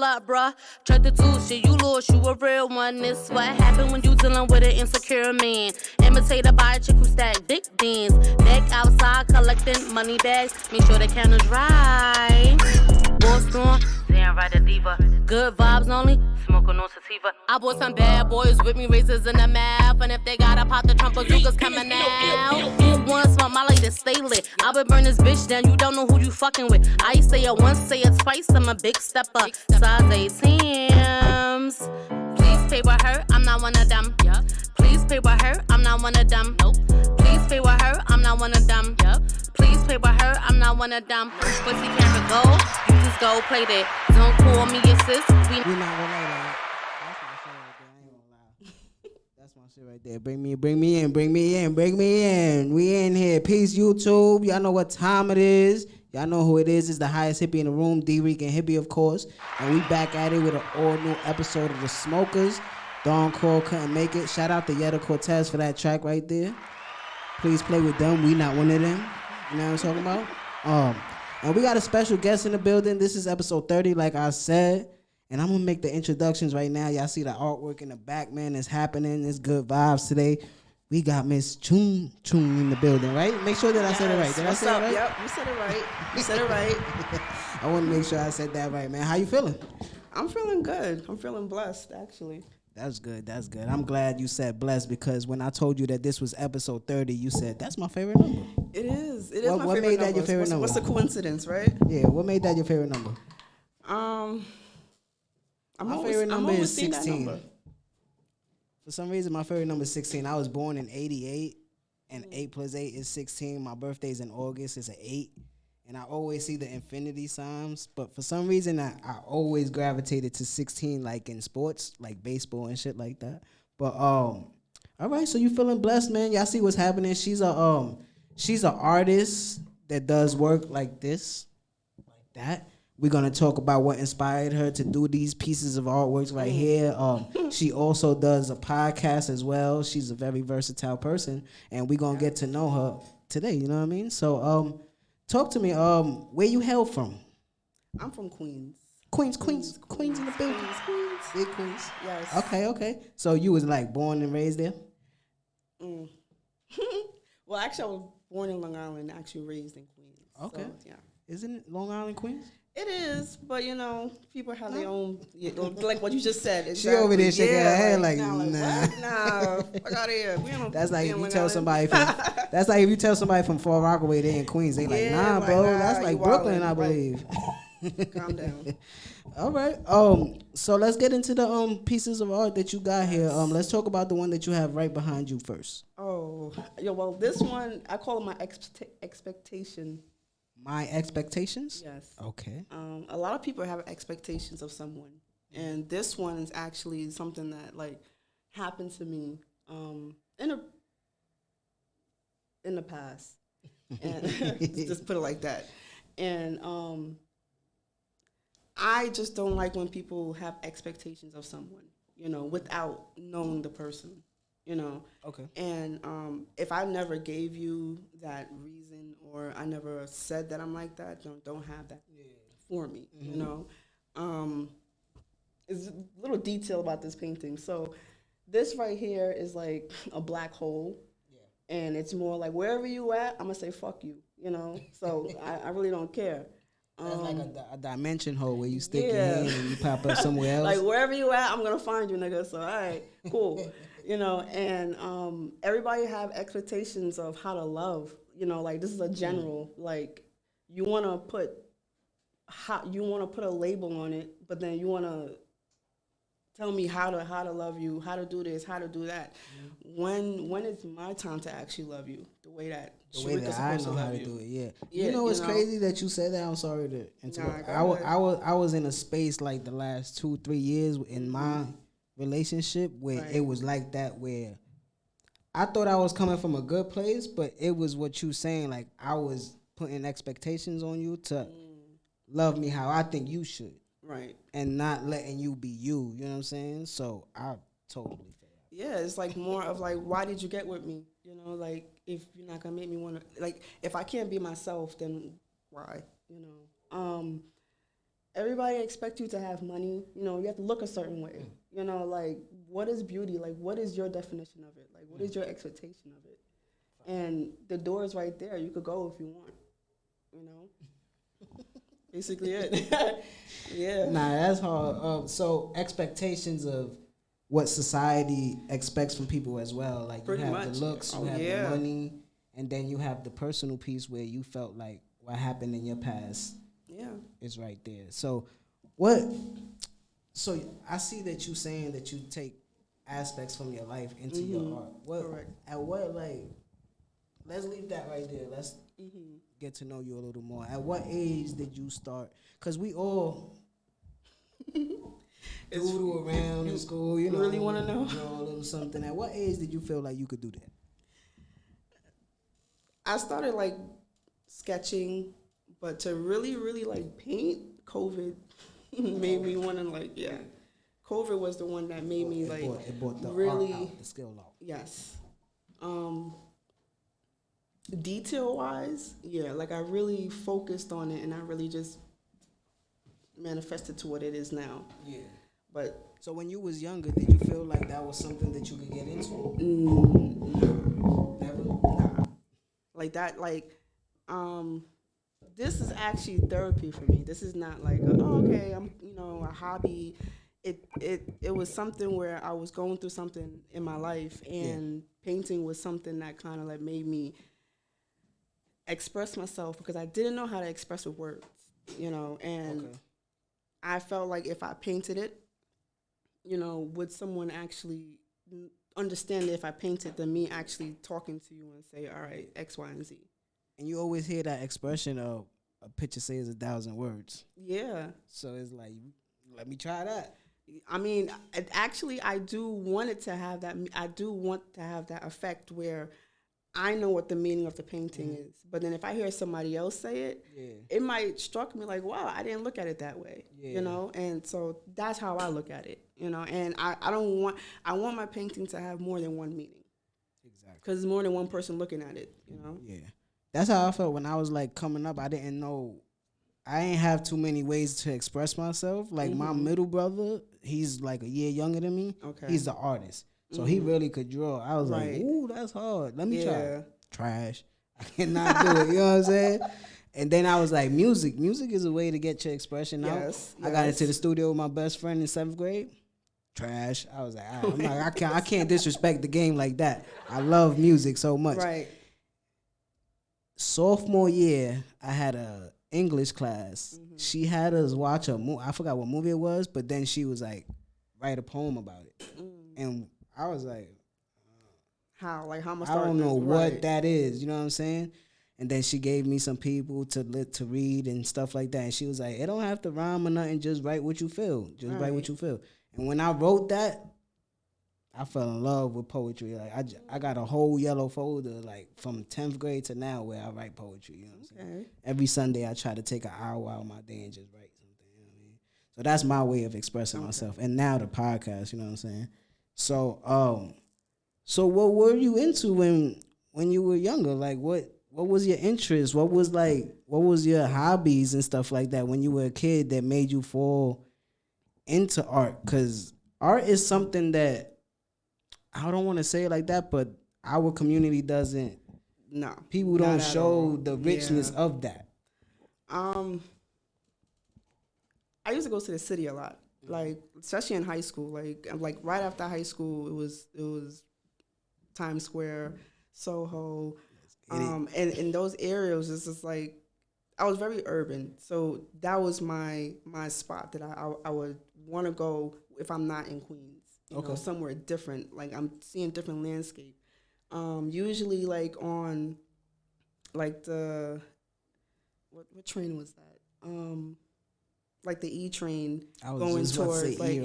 Level up, bruh. Check the two shit, you lost, you a real one. This what happened when you dealing with an insecure man. Imitated by a chick who stack big beans. Back outside collecting money bags. Make sure the count is right. Boston, damn right, a diva. Good vibes only, smoking no sativa. I bought some bad boys with me, razors in the mouth. And if they gotta pop the trunk, bazookas coming out. Who wants my Molly to stay lit? I would burn this bitch down, you don't know who you fucking with. I say it once, say it twice, I'm a big stepper. Size 18s. Please pay with her, I'm not one of them. Please pay with her, I'm not one of them. Please pay with her, I'm not one of them. Please pay with her, I'm not one of them. Pussy can't go, you just go play that. Don't call me your sis. We not gonna lie that. That's my shit right there. I ain't gonna lie. That's my shit right there. Bring me in. We in here. Peace, YouTube. Y'all know what time it is. Y'all know who it is. It's the highest hippie in the room, DricanHippie, of course. And we back at it with an all-new episode of The Smokers. Thedoncore couldn't make it. Shout out to Yetta Cortez for that track right there. Please play with them. We not one of them. You know what I'm talking about? And we got a special guest in the building. This is episode 30, like I said. And I'm going to make the introductions right now. Y'all see the artwork in the back, man. It's happening. It's good vibes today. We got Miss Chun Chun in the building, right? Make sure that I said it right. Did I say it right? Yep, you said it right. You said it right. I want to make sure I said that right, man. How you feeling? I'm feeling good. I'm feeling blessed, actually. That's good. I'm glad you said blessed because when I told you that this was episode 30, you said, that's my favorite number. It is. It is What my made favorite that number. your favorite number? What's the coincidence, right? Yeah, what made that your favorite number? My favorite number is 16. Number. For some reason, my favorite number is 16. I was born in 88, and 8 plus 8 is 16. My birthday's in August. It's an 8. And I always see the infinity signs. But for some reason, I always gravitated to 16, like in sports, like baseball and shit like that. But, all right, so you feeling blessed, man. Y'all see what's happening. She's an artist that does work like this, like that. We're going to talk about what inspired her to do these pieces of artworks right here. She also does a podcast as well. She's a very versatile person, and we're going to get to know her today, you know what I mean? So talk to me, where you hail from? I'm from Queens. Queens in the building. Queens. Big Queens. Yes. Okay. So you was like born and raised there? Well, actually, I was born in Long Island, actually raised in Queens. Okay. So, yeah. Isn't it Long Island, Queens? It is, but people have their own, like what you just said. Exactly. She over there shaking her head like, nah. Nah, fuck out of here. That's like if you tell somebody from Far Rockaway they in Queens, they like, nah, bro, that's like Brooklyn, I believe. Calm down. All right. So let's get into the pieces of art that you got here. Let's talk about the one that you have right behind you first. Oh, well, this one I call it my expectation. My expectations? Yes. Okay. A lot of people have expectations of someone, and this one is actually something that like happened to me in the past, and just put it like that. And I just don't like when people have expectations of someone, without knowing the person, Okay. And if I never gave you that reason or I never said that I'm like that, don't have that for me, There's a little detail about this painting. So this right here is like a black hole. Yeah. And it's more like wherever you at, I'm going to say fuck you, So I really don't care. That's like a dimension hole where you stick your hand and you pop up somewhere else. Like wherever you at, I'm going to find you, nigga. So, all right, cool. And everybody have expectations of how to love, like this is a general, like you want to put a label on it, but then you want to tell me how to love you, how to do this, how to do that. Mm-hmm. When is my time to actually love you the way that I know how to do it? Yeah. You know it's crazy that you said that. I'm sorry to interrupt. I was in a space like the last 2-3 years in my relationship where it was like that, where I thought I was coming from a good place, but it was what you saying, like I was putting expectations on you to love me how I think you should, right, and not letting you be you know what I'm saying? So I totally feel that. Yeah, it's like more of like, why did you get with me, like if you're not gonna make me want to, like if I can't be myself, then why, everybody expects you to have money. You know, you have to look a certain way. You know, like, what is beauty? Like, what is your definition of it? Like, what is your expectation of it? And the door is right there. You could go if you want. You know, basically it. Yeah. Nah, that's hard. So expectations of what society expects from people as well. Like Pretty you have much. the looks, you have the money, and then you have the personal piece where you felt like what happened in your past. Yeah. Is right there. So what? So I see that you saying that you take aspects from your life into your art. What? Correct. At what like? Let's leave that right there. Let's get to know you a little more. At what age did you start? Because we all doodle around in school. You know, really want to know? Draw a little something. At what age did you feel like you could do that? I started like sketching, but to really, really like paint, COVID made me want to like, COVID was the one that made me like it brought the really art out, the skill out. Yes. Detail wise, like I really focused on it and I really just manifested to what it is now. Yeah. But so when you was younger, did you feel like that was something that you could get into? No. Never? Nah. Like that, this is actually therapy for me. This is not like, okay, I'm, a hobby. It was something where I was going through something in my life, and painting was something that kind of like made me express myself because I didn't know how to express with words, and I felt like if I painted it, would someone actually understand it if I painted than me actually talking to you and say, all right, X, Y, and Z. And you always hear that expression of a picture says 1,000 words. Yeah. So it's like, let me try that. I mean, I do want it to have that. I do want to have that effect where I know what the meaning of the painting is. But then if I hear somebody else say it, it might struck me like, wow, I didn't look at it that way, And so that's how I look at it, And I want my painting to have more than one meaning. Exactly. Because more than one person looking at it, Yeah. That's how I felt when I was like coming up. I didn't know. I ain't have too many ways to express myself. Like my middle brother, he's like a year younger than me. Okay. He's the artist. So he really could draw. I was like, ooh, that's hard. Let me try. Trash. I cannot do it. You know what I'm saying? And then I was like, music. Music is a way to get your expression out. Yes. I got into the studio with my best friend in 7th grade. Trash. I was like, all right, I can't disrespect the game like that. I love music so much. Right. Sophomore year, I had a English class. She had us watch a movie. I forgot what movie it was, but then she was like, write a poem about it. And I was like, how? Like, how much? I don't know what that is. You know what I'm saying? And then she gave me some people to read and stuff like that. And she was like, it don't have to rhyme or nothing. Just write what you feel. Just write what you feel. And when I wrote that, I fell in love with poetry. Like I got a whole yellow folder, like from 10th grade to now, where I write poetry. You know what I'm saying? Every Sunday, I try to take an hour out of my day and just write something. You know what I mean? So that's my way of expressing myself. And now the podcast. You know what I'm saying? So, so what were you into when you were younger? Like, what was your interest? What was your hobbies and stuff like that when you were a kid that made you fall into art? Because art is something that, I don't want to say it like that, but our community doesn't. No, people don't show the richness of that. I used to go to the city a lot, like especially in high school. Like right after high school, it was Times Square, Soho, and in those areas, it's just like I was very urban, so that was my spot that I would want to go if I'm not in Queens. You know, somewhere different, like I'm seeing different landscape. Usually like on like the what train was that? Like the E train going towards like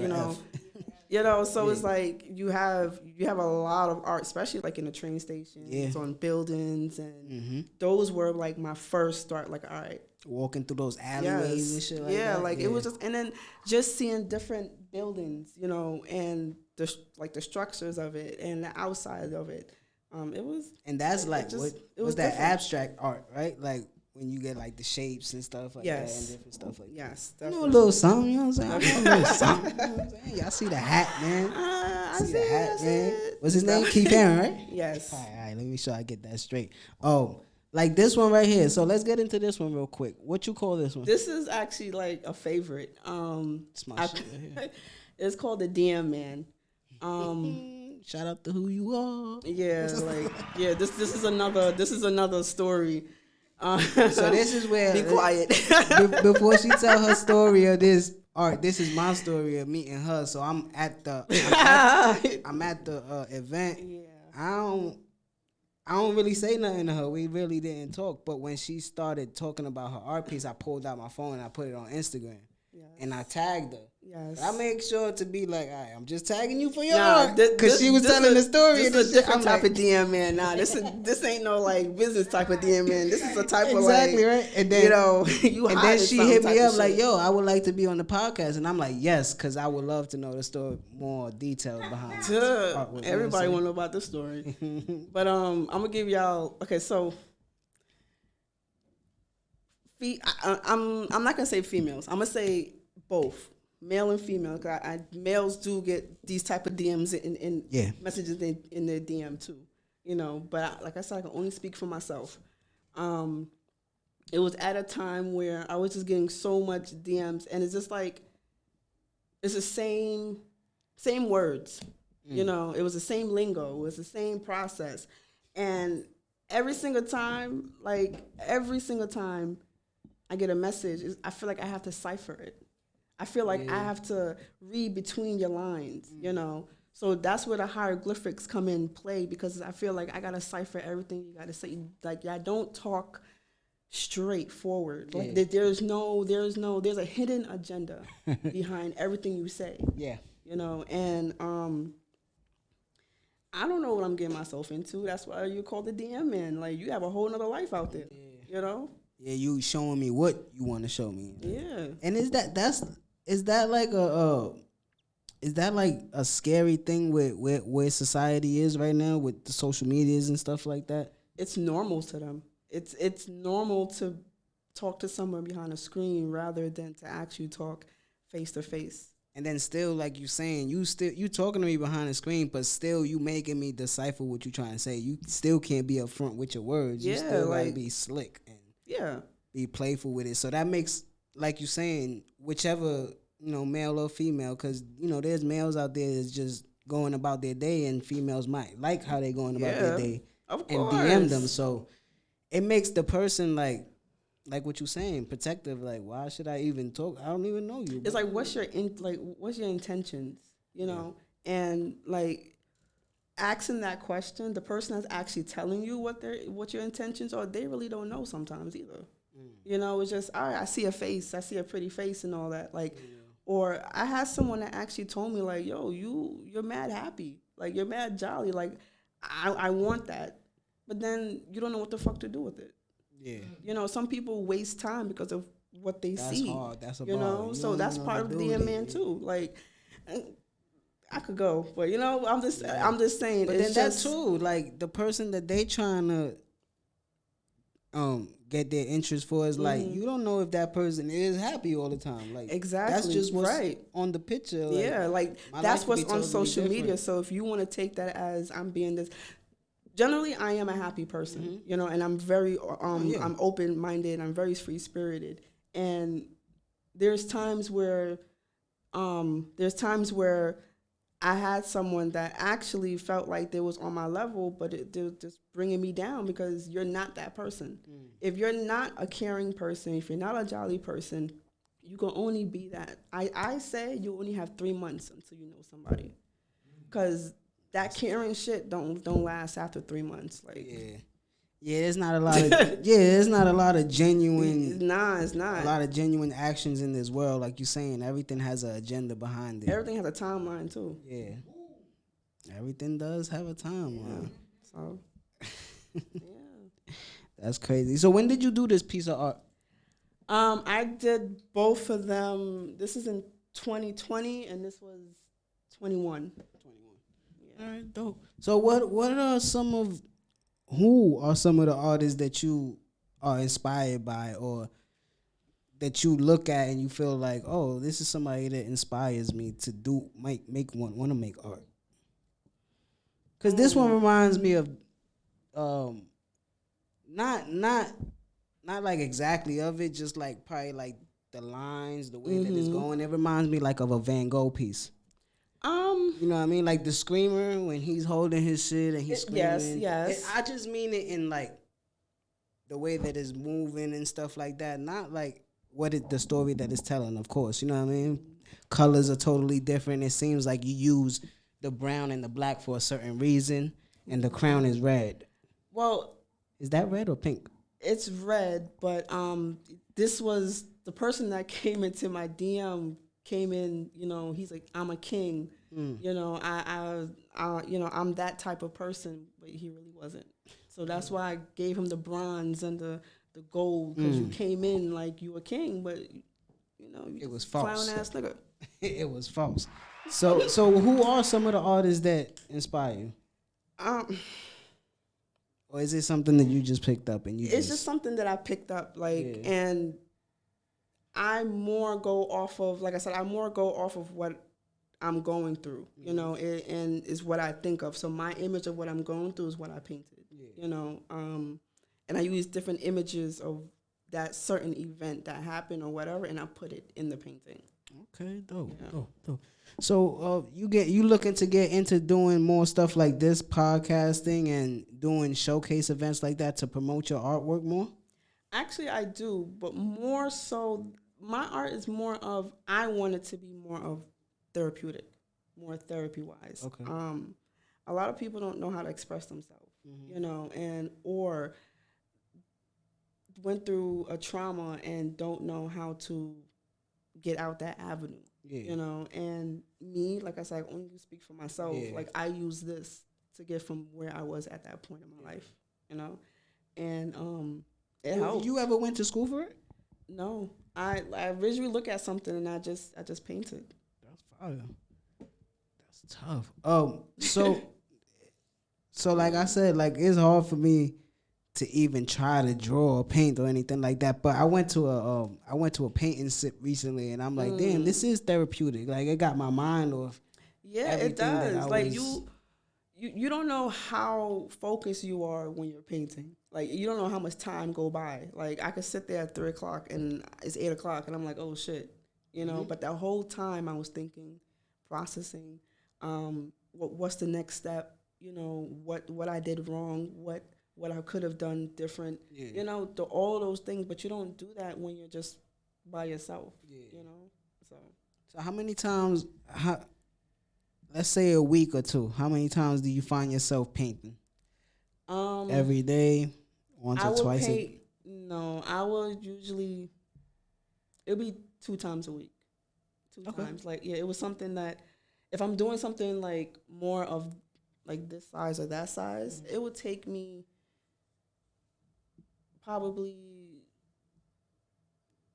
so it's like you have a lot of art, especially like in the train stations, on buildings, and those were like my first start. Like, all right, walking through those alleyways and shit like that. Like it was just, and then just seeing different buildings, and the structures of it and the outside of it. It was, and that's like, was that different. Abstract art, right? Like when you get like the shapes and stuff like Yes. that and different stuff like Yes, that. I know a definitely. little something, you know what I'm saying? I know a little something. You know what I'm saying? Y'all see the hat, man. I See the hat, I see man. it. What's his name? Keith Haring, right? Yes. All right, let me make sure I get that straight. Oh, like this one right here. So let's get into this one real quick. What you call this one? This is actually like a favorite. It's my shit right here. It's called the DM Man. Shout out to who you are. Yeah, like this is another story. So this is where Be quiet. Before she tell her story of this, all right, this is my story of meeting her. So I'm at the event. Yeah. I don't really say nothing to her. We really didn't talk. But when she started talking about her art piece, I pulled out my phone and I put it on Instagram. Yes. And I tagged her. Yes. I make sure to be like, all right, I'm just tagging you for your Nah, art. Because she was telling the story. This is a different type of DM man. Nah, this ain't no like business type of DM man. This is a type of like, right. And then you and then she hit me up like, yo, I would like to be on the podcast. And I'm like, yes, because I would love to know the story more details behind it. Duh, everybody want to know about this story. But I'm gonna give y'all. Okay, so I'm not gonna say females. I'm gonna say both, male and female. Cause males do get these type of DMs and messages in their DM too. You know, but like I said, I can only speak for myself. It was at a time where I was just getting so much DMs, and it's just like it's the same words. You know, it was the same lingo. It was the same process, and every single time I get a message, I feel like I have to cipher it. I feel like I have to read between your lines, you know. So that's where the hieroglyphics come in play, because I feel like I gotta cipher everything you gotta say. Like, I don't talk straightforward. Like there's a hidden agenda behind everything you say. Yeah. You know, and I don't know what I'm getting myself into. That's why you call the DM man. Like, you have a whole nother life out there. You know? Yeah, you showing me what you want to show me. Yeah. And is that like a scary thing with where society is right now with the social medias and stuff like that? It's normal to them. It's normal to talk to someone behind a screen rather than to actually talk face to face. And then still, like you saying, you talking to me behind the screen, but still you making me decipher what you trying to say. You still can't be upfront with your words. You still gotta be slick and be playful with it. So that makes, like you saying, whichever, you know, male or female, because, you know, there's males out there that's just going about their day, and females might like how they going about their day and DM them. So it makes the person like what you saying, protective. Like, why should I even talk? I don't even know you. It's like, what's your intentions? You know, and like asking that question, the person that's actually telling you what your intentions are, they really don't know sometimes either. You know, it's just, all right, I see a face, I see a pretty face and all that. Like, or I had someone that actually told me like, yo, you're mad happy, like you're mad jolly, like I want that, but then you don't know what the fuck to do with it. Yeah. You know, some people waste time because of what they see. That's hard. That's a bar. You know, so that's part of the DM man too. Like, I could go, but you know, I'm just saying. But then that's too, like, the person that they trying to get their interest for is like, you don't know if that person is happy all the time. Like, exactly, that's just what's on the picture. Like, like that's what's on social media. So if you want to take that as I'm being this. Generally, I am a happy person, you know, and I'm very, I'm open-minded. I'm very free-spirited, and there's times where I had someone that actually felt like they was on my level, but they're just bringing me down because you're not that person. If you're not a caring person, if you're not a jolly person, you can only be that. I say you only have 3 months until you know somebody, because that caring shit don't last after 3 months. Like, there's not a lot of there's not a lot of genuine. It's not a lot of genuine actions in this world. Like you saying, everything has an agenda behind it. Everything has a timeline too. Yeah, everything does have a timeline. So, that's crazy. So when did you do this piece of art? I did both of them. This is in 2020, and this was 21. All right, dope. So who are some of the artists that you are inspired by, or that you look at and you feel like, oh, this is somebody that inspires me to want to make art? Because this one reminds me of, not like exactly of it, just like probably like the lines, the way that it's going. It reminds me like of a Van Gogh piece. You know what I mean? Like the screamer when he's holding his shit and he's screaming. Yes. I just mean it in like the way that it's moving and stuff like that. Not like the story that it's telling, of course. You know what I mean? Colors are totally different. It seems like you use the brown and the black for a certain reason, and the crown is red. Well, is that red or pink? It's red, but this was the person that came into my DM. Came in, you know, he's like, I'm a king. You know, I you know, I'm that type of person, but he really wasn't. So that's why I gave him the bronze and the gold, because you came in like you a king, but you know, you it was false. Clown ass nigga. It was false. So who are some of the artists that inspire you? Or is it something that you just picked up and you? It's just something that I picked up, like, and I more go off of, like I said, I more go off of what I'm going through, you know, and is what I think of. So my image of what I'm going through is what I painted, you know, and I use different images of that certain event that happened or whatever, and I put it in the painting. Okay, dope, dope. So you looking to get into doing more stuff like this, podcasting and doing showcase events like that to promote your artwork more? Actually, I do, but more so, my art is more of, I want it to be more of therapeutic, more therapy-wise. Okay. A lot of people don't know how to express themselves, you know, or went through a trauma and don't know how to get out that avenue, you know. And me, like I said, I only speak for myself. Like, I use this to get from where I was at that point in my life, you know. And it helped. You ever went to school for it? No, I visually look at something and I just painted. That's fire. That's tough. So like I said, like, it's hard for me to even try to draw or paint or anything like that. But I went to a painting sit recently, and I'm like, damn, this is therapeutic. Like, it got my mind off. Yeah, it does. Like, you don't know how focused you are when you're painting. Like, you don't know how much time go by. Like, I could sit there at 3 o'clock and it's 8 o'clock and I'm like, oh shit, you know. But that whole time I was thinking, processing, what's the next step? You know, what I did wrong, what I could have done different. You know, all those things. But you don't do that when you're just by yourself. You know, so how many times? Let's say a week or two. How many times do you find yourself painting? Every day, once or twice. No, I will usually. It'll be 2 times a week. 2 times. Like, yeah, it was something that if I'm doing something like more of like this size or that size, it would take me probably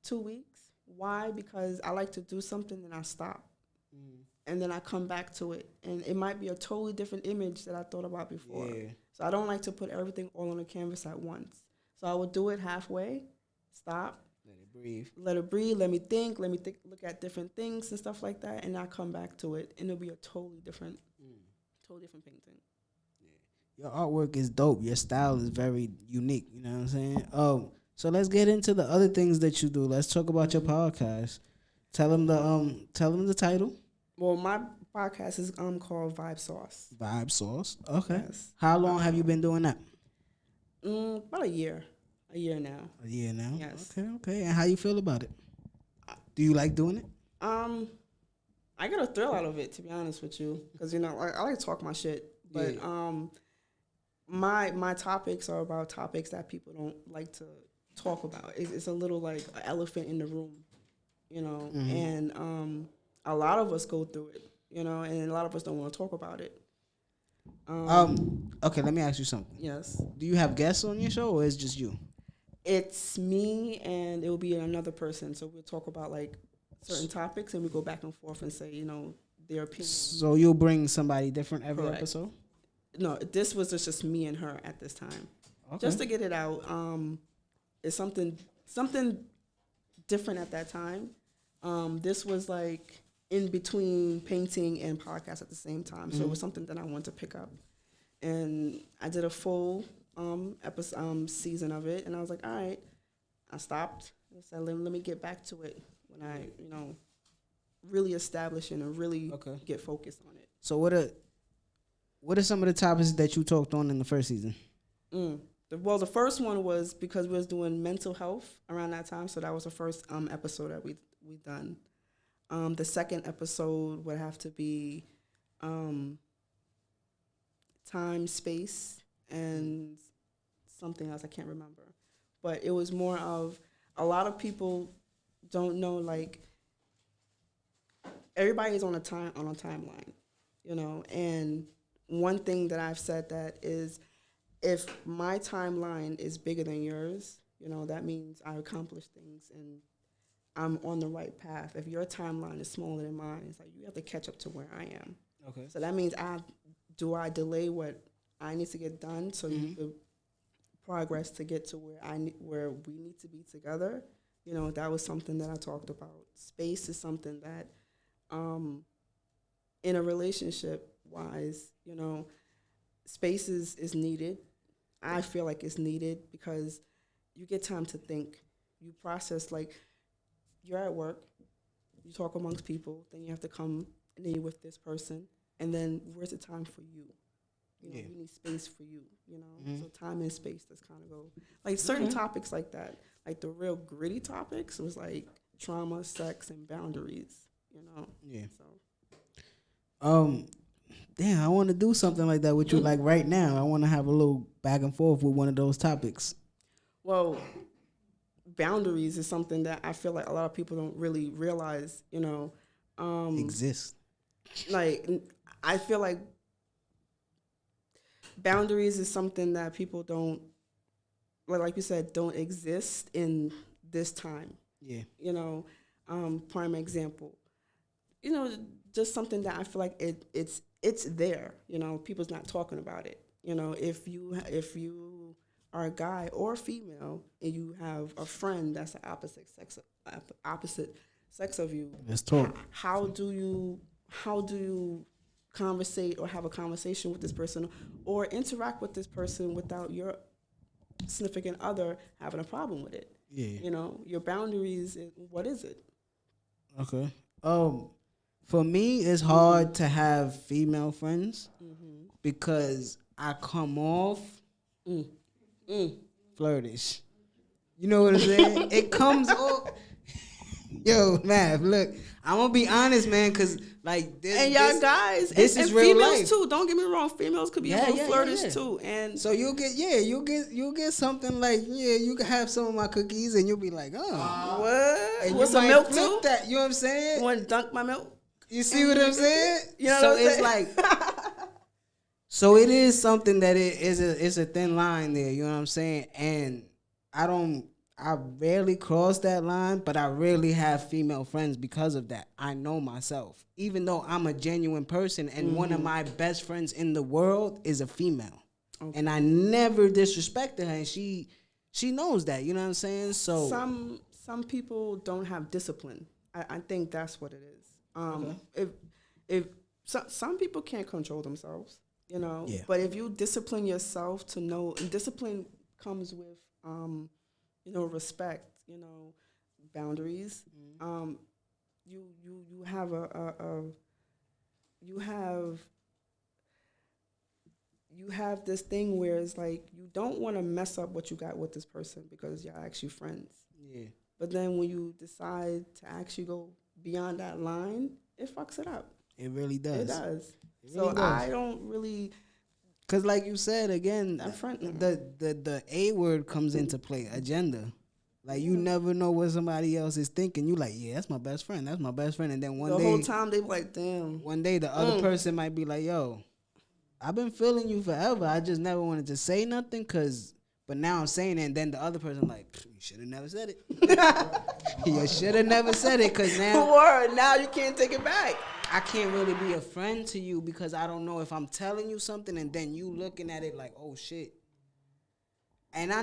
2 weeks. Why? Because I like to do something and I stop. And then I come back to it. And it might be a totally different image that I thought about before. Yeah. So I don't like to put everything all on the canvas at once. So I would do it halfway, stop. Let it breathe. Let me think, look at different things and stuff like that. And I come back to it. And it'll be a totally different painting. Yeah. Your artwork is dope. Your style is very unique. You know what I'm saying? So let's get into the other things that you do. Let's talk about your podcast. Tell them the title. Well, my podcast is called Vibe Sauce. Vibe Sauce. Okay. Yes. How long have you been doing that? About a year. A year now. A year now? Yes. Okay. And how you feel about it? Do you like doing it? I get a thrill out of it, to be honest with you, because, you know, I like to talk my shit. But my topics are about topics that people don't like to talk about. It's a little like an elephant in the room, you know, and a lot of us go through it, you know, and a lot of us don't want to talk about it. Okay, let me ask you something. Yes. Do you have guests on your show, or is it just you? It's me, and it will be another person. So we'll talk about like certain topics, and we go back and forth and say, you know, their opinion. So you'll bring somebody different every episode? No, this was just me and her at this time, just to get it out. is something different at that time. This was like in between painting and podcast at the same time, so it was something that I wanted to pick up, and I did a full season of it, and I was like, all right. I stopped. I said, let me get back to it when I, really establish it and really get focused on it. So what are some of the topics that you talked on in the first season? The first one was because we was doing mental health around that time, so that was the first episode that we done. The second episode would have to be time, space, and something else I can't remember. But it was more of, a lot of people don't know, like, everybody is on a timeline, and one thing that I've said that is, if my timeline is bigger than yours, that means I accomplished things and I'm on the right path. If your timeline is smaller than mine, it's like you have to catch up to where I am. Okay. So that means I delay what I need to get done so you could progress to get to where we need to be together. That was something that I talked about. Space is something that, in a relationship wise, space is needed. I feel like it's needed because you get time to think. You process, like, you're at work, you talk amongst people, then you have to come and then you're with this person, and then where's the time for you? You need space for you, So time and space, that's kind of go. Like, certain topics like that, like the real gritty topics, was like trauma, sex, and boundaries, Yeah. So. Damn, I want to do something like that with you, like right now. I want to have a little back and forth with one of those topics. Well, boundaries is something that I feel like a lot of people don't really realize, Exist. Like, I feel like boundaries is something that people don't, like you said, don't exist in this time. Yeah. Prime example. Just something that I feel like it's there. People's not talking about it. If you are a guy or a female and you have a friend that's the opposite sex of you, let's talk. How do you conversate or have a conversation with this person or interact with this person without your significant other having a problem with it? Yeah. Your boundaries, what is it? Okay. For me, it's hard to have female friends because I come off flirtish. You know what I'm saying? It comes off. Yo, Mav, look, I'm gonna be honest, man, because like this, and y'all guys, this and is real females life too. Don't get me wrong, females could be a little flirtish too, and so you'll get something like you can have some of my cookies, and you'll be like, what? And what's some milk too? That, you know what I'm saying? You want to dunk my milk? You see what I'm saying? So it's like, so it is something that it's a thin line there. You know what I'm saying? And I rarely cross that line, but I rarely have female friends because of that. I know myself. Even though I'm a genuine person and one of my best friends in the world is a female. Okay. And I never disrespected her, and she knows that. You know what I'm saying? So some people don't have discipline. I think that's what it is. If some people can't control themselves, but if you discipline yourself to know, and discipline comes with respect, boundaries. You have this thing where it's like you don't want to mess up what you got with this person because y'all actually friends. Yeah. But then when you decide to actually go beyond that line, it fucks it up. It really does. It does. It really does. I don't really. Because like you said, again, the A word comes into play, agenda. Like, you never know what somebody else is thinking. You like, yeah, that's my best friend. That's my best friend. And then one day. The whole time they be like, damn. One day the other person might be like, yo, I've been feeling you forever. I just never wanted to say nothing but now I'm saying it. And then the other person like, you should have never said it. You should have never said it because now. Word, now you can't take it back. I can't really be a friend to you because I don't know if I'm telling you something and then you looking at it like, oh, shit. And I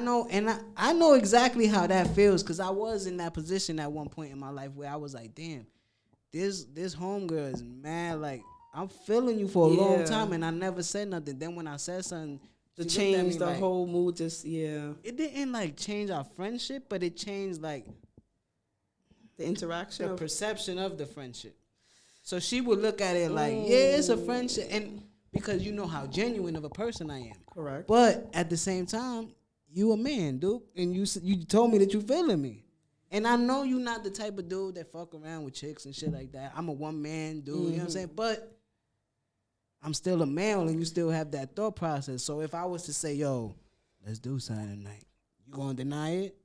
know exactly how that feels because I was in that position at one point in my life where I was like, damn, this homegirl is mad. Like, I'm feeling you for a long time, and I never said nothing. Then when I said something, To she looked at change me the like, whole mood, just it didn't like change our friendship, but it changed like the interaction, the of perception of the friendship. So she would look at it like, yeah, it's a friendship, and because you know how genuine of a person I am. correct. But at the same time, you a man, dude, and you told me that you feeling me, and I know you not the type of dude that fuck around with chicks and shit like that. I'm a one man dude, you know what I'm saying? But I'm still a male, and you still have that thought process. So if I was to say, yo, let's do something tonight, you gonna deny it?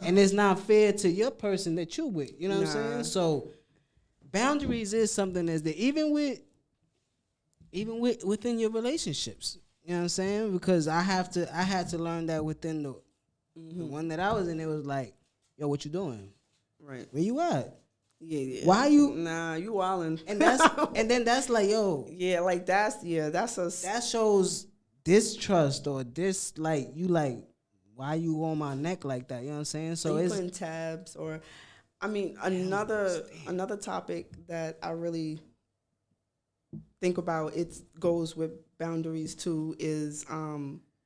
And it's not fair to your person that you with, you know what I'm saying? So boundaries is something that's there, even within your relationships. You know what I'm saying? Because I had to learn that within the one that I was in. It was like, yo, what you doing? Right. Where you at? Yeah. Why you? Nah, you wildin'. And then that's like, yo, Yeah, like that's a. that shows distrust or like you like, why you on my neck like that? You know what I'm saying? So you it's putting tabs, or, I mean, another topic that I really think about, it goes with boundaries too, is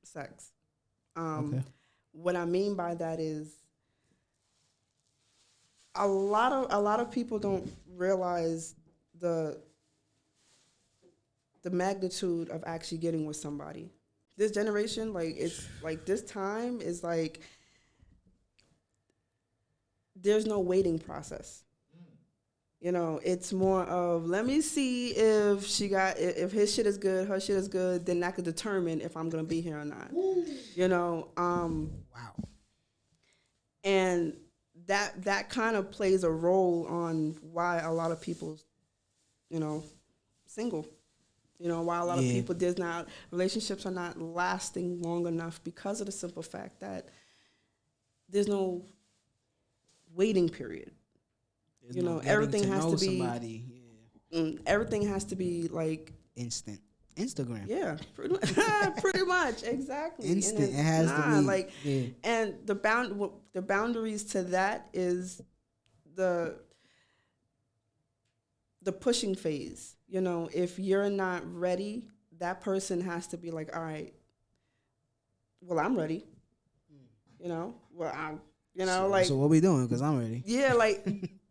sex. okay. What I mean by that is a lot of people don't realize the magnitude of actually getting with somebody. This generation, like, it's like this time is like there's no waiting process. You know, it's more of, let me see if if his shit is good, her shit is good, then that could determine if I'm gonna be here or not. You know, Wow. and that kind of plays a role on why a lot of people, you know, single. You know, why a lot of people, relationships are not lasting long enough because of the simple fact that there's no waiting period. There's You no know, getting everything to has know to be somebody. everything has to be like Instant. Instagram. Yeah, pretty much, exactly. Instant. And It has to be like, yeah. and the boundaries to that is the pushing phase. You know, if you're not ready, that person has to be like, all right, well, I'm ready. You know, well, So what we doing? Because I'm ready. yeah, like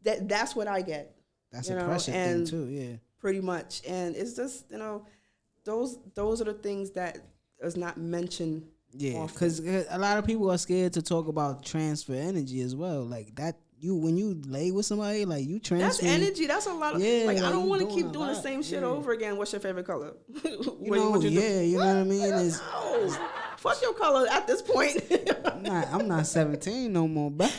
that's what I get. That's you a know, pressure thing too. Yeah. pretty much. And it's just, you know, those are the things that is not mentioned. Yeah, because a lot of people are scared to talk about transfer energy as well. Like that, when you lay with somebody, like you transfer. That's energy. That's a lot of, Yeah, like I like don't you want to doing keep a doing the lot. same shit Yeah. over again. What's your favorite color? You know, yeah, you know what I mean? It's, no, fuck your color at this point. I'm not 17 no more, but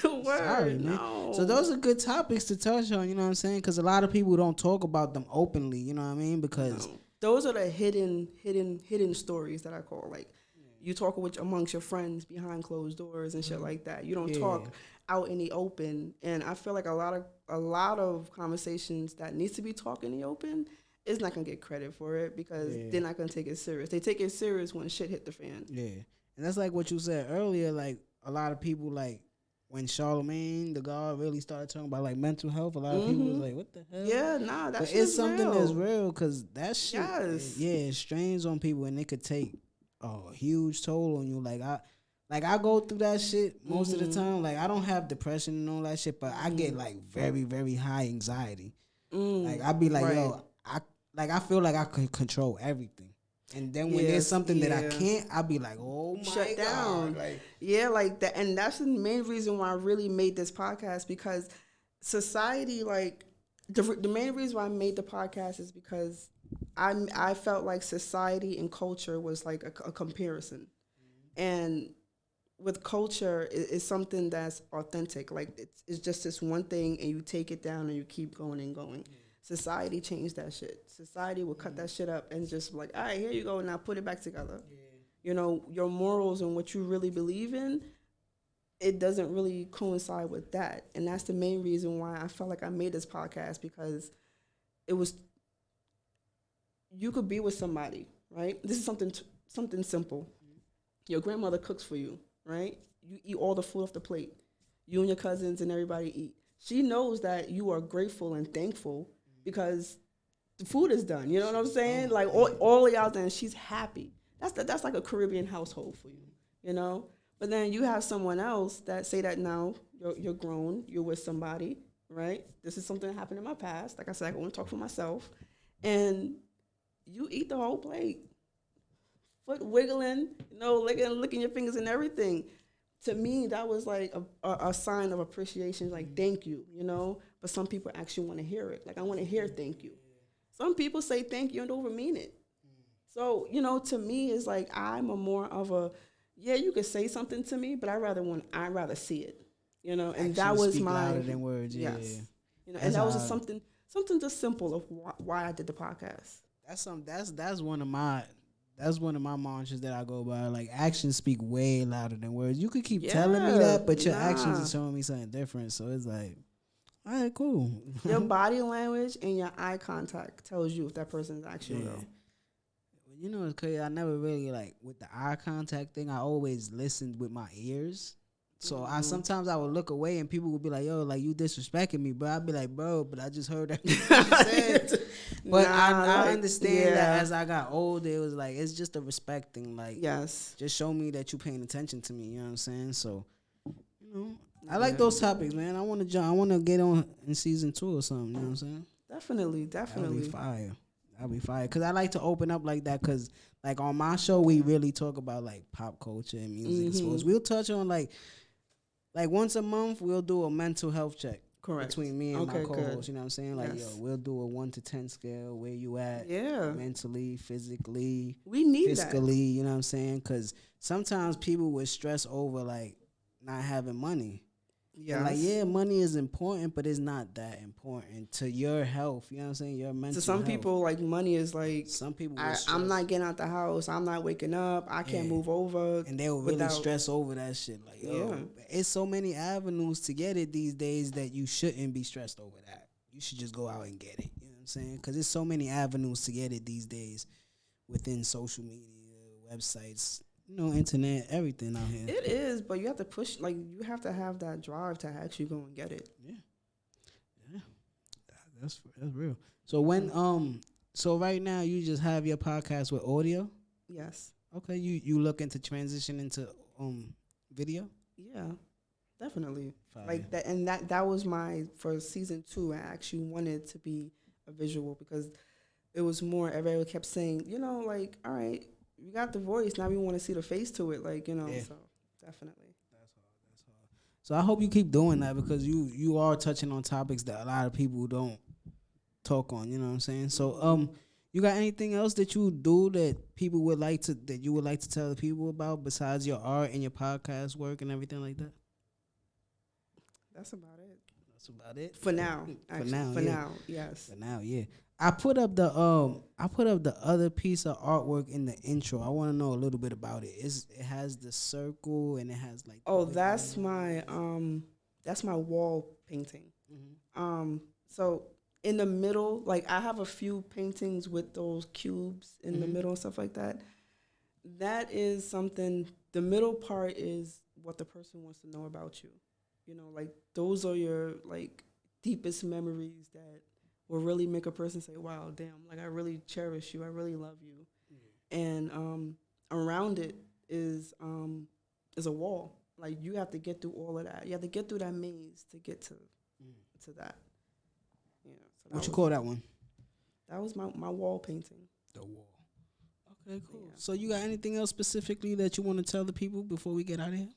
Word, sorry, man. no. So those are good topics to touch on. You know what I'm saying? Because a lot of people don't talk about them openly. You know what I mean? Because those are the hidden stories that I call, like, you talk amongst your friends behind closed doors and shit like that. You don't talk out in the open. And I feel like a lot of conversations that needs to be talked in the open is not gonna get credit for it because they're not gonna take it serious. They take it serious when shit hit the fan. Yeah, and that's like what you said earlier. Like a lot of people, like when Charlemagne the God really started talking about like mental health, a lot of people was like, "What the hell?" Yeah, nah, that's it's something real. that's real because that shit, Yes. it strains on people and it could take a huge toll on you. Like I go through that shit most of the time. Like I don't have depression and all that shit, but I get like very, very high anxiety. Like I be like, yo, I feel like I can control everything. And then when there's something that I can't, I be like, oh my Shut God. down. Like, like that. And that's the main reason why I really made this podcast, because society, like the main reason why I made the podcast is because I felt like society and culture was like a comparison. And with culture, it's something that's authentic. Like it's just this one thing and you take it down and you keep going and going. Society changed that shit. Society will cut that shit up and just like, all right, here you go, now put it back together. You know, your morals and what you really believe in, it doesn't really coincide with that. And that's the main reason why I felt like I made this podcast, because it was, you could be with somebody, right? This is something simple. Your grandmother cooks for you, right? You eat all the food off the plate. You and your cousins and everybody eat. She knows that you are grateful and thankful because the food is done. You know what I'm saying? Like all of y'all done. She's happy. That's like a Caribbean household for you, you know? But then you have someone else that say that now you're grown, you're with somebody, right? This is something that happened in my past. Like I said, I want to talk for myself. And you eat the whole plate. Foot wiggling, licking your fingers and everything. To me, that was like a sign of appreciation, like thank you, But some people actually want to hear it. Like, I want to hear thank you. Some people say thank you and don't even mean it. So, to me, it's like I'm a more of a, you could say something to me, but I'd rather see it, And Actions that was speak my louder than words. Yeah. Yes. And that was just something just simple of why I did the podcast. That's one of my mantras that I go by. Like, actions speak way louder than words. You could keep telling me that, but your actions are showing me something different. So it's like, all right, cool. Your body language and your eye contact tells you if that person is actually real. It's crazy. I never really, like, with the eye contact thing, I always listened with my ears. So sometimes I would look away and people would be like, yo, like, you disrespecting me, bro. I'd be like, bro, but I just heard that you said. But I understand that as I got older, it was like, it's just a respect thing. Like, yes, just show me that you're paying attention to me. You know what I'm saying? So, I like those topics, man. I want to get on in season 2 or something. You know what I'm saying? Definitely. That'll be fire. Because I like to open up like that because, like, on my show, we really talk about, like, pop culture and music and sports. We'll touch on, like once a month, we'll do a mental health check. Correct. Between me and my co-host, you know what I'm saying? Like, yes. we'll do a 1 to 10 scale. Where you at? Yeah. Mentally, physically. We need fiscally, that. You know what I'm saying? Because sometimes people would stress over, like, not having money. Yeah. Like, money is important, but it's not that important to your health. You know what I'm saying? Your mental To some health. people, like, money is like, some people I'm not getting out the house. I'm not waking up. I can't move over. And they'll really stress over that shit. Like, it's so many avenues to get it these days that you shouldn't be stressed over that. You should just go out and get it. You know what I'm saying? Because there's so many avenues to get it these days within social media, websites, internet, everything out here. It is, but you have to push, like, you have to have that drive to actually go and get it. Yeah. That's real. So so right now you just have your podcast with audio? Yes. Okay, you looking to transition into video? Yeah, definitely. Fire. Like that, and that was for season 2. I actually wanted to be a visual because it was more. Everybody kept saying, like, all right, you got the voice. Now we want to see the face to it, like, So definitely. That's hard. So I hope you keep doing that because you are touching on topics that a lot of people don't talk on. You know what I'm saying? So you got anything else that you do that you would like to tell the people about besides your art and your podcast work and everything like that? That's about it. That's about it for now. Actually. For now, yes. For now, yeah. I put up the other piece of artwork in the intro. I want to know a little bit about it. It has the circle and it has like. Oh, that's my wall painting. Mm-hmm. So in the middle, like, I have a few paintings with those cubes in the middle and stuff like that. That is something. The middle part is what the person wants to know about you. Like, those are your, like, deepest memories that will really make a person say, wow, damn, like, I really cherish you. I really love you. Mm-hmm. And around it is a wall. Like, you have to get through all of that. You have to get through that maze to get to that. So what you call that one? That was my wall painting. The wall. Okay, cool. Yeah. So you got anything else specifically that you want to tell the people before we get out of here?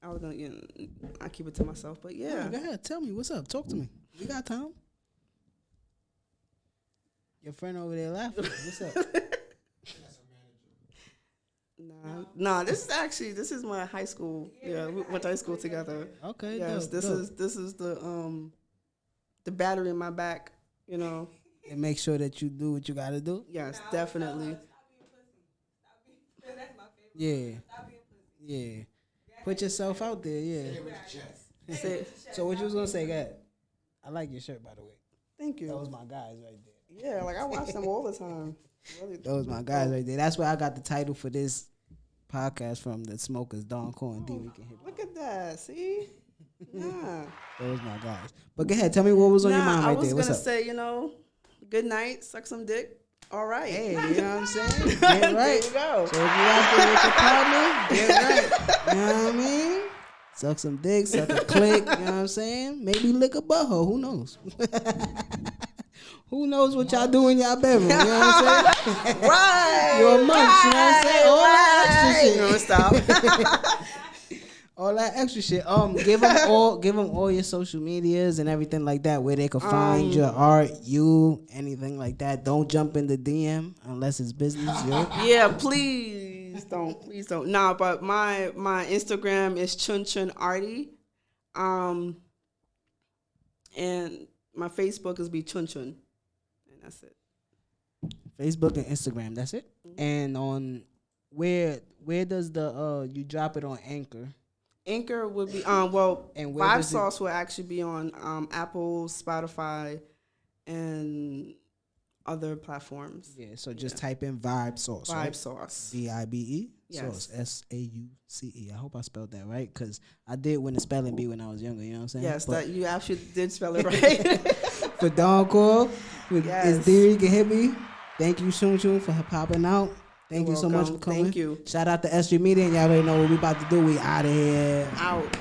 I was gonna, I keep it to myself, but yeah. Go ahead, tell me what's up. Talk to me. We got time. Your friend over there laughing. What's up? Nah. This is my high school. Yeah, we went to high school together. Okay. Yes, this is the battery in my back. And make sure that you do what you gotta do. Yes, definitely. Yeah. Yeah. Put yourself out there, yeah. So what you was gonna say, God? I like your shirt, by the way. Thank you. Those my guys right there. Yeah, like I watch them all the time. Really. Those my guys right there. That's where I got the title for this podcast from. The Smokers, Thedoncoreanddricanhippieshow. and DricanHippie. Look at that. See? Yeah. Those my guys. But go ahead, tell me what was on your mind right there. What's up? I was gonna say, good night, suck some dick. All right. Hey, you know what I'm saying? Get right. There you go. So if you out there with your partner, get right. You know what I mean? Suck some dick, suck a click, you know what I'm saying? Maybe lick a butthole, who knows? Who knows what y'all do in y'all bedroom, you know what I'm saying? Right. You're a munch, you know what I'm saying? All that extra shit. Stop. All that extra shit. Give them all your social medias and everything like that, where they can find your art, anything like that. Don't jump in the DM unless it's business. Yeah, please don't. Nah, but my Instagram is Chun Chun Arty, and my Facebook is Be Chun Chun, and that's it. Facebook and Instagram, that's it. Mm-hmm. And on where does the you drop it on Anchor? Anchor would be and Vibe Sauce will actually be on Apple, Spotify, and other platforms. Yeah, so just type in Vibe Sauce. Vibe right? Sauce. VIBE Yes. Sauce. SAUCE. I hope I spelled that right, because I did win the spelling bee when I was younger. You know what I'm saying? Yes, that you actually did spell it right. For Thedoncore, yes. it's DricanHippie. Thank you, Chun Chun, for popping out. Thank you so much for coming. Thank you. Shout out to S.STREET Media, and y'all already know what we about to do. We out of here. Out.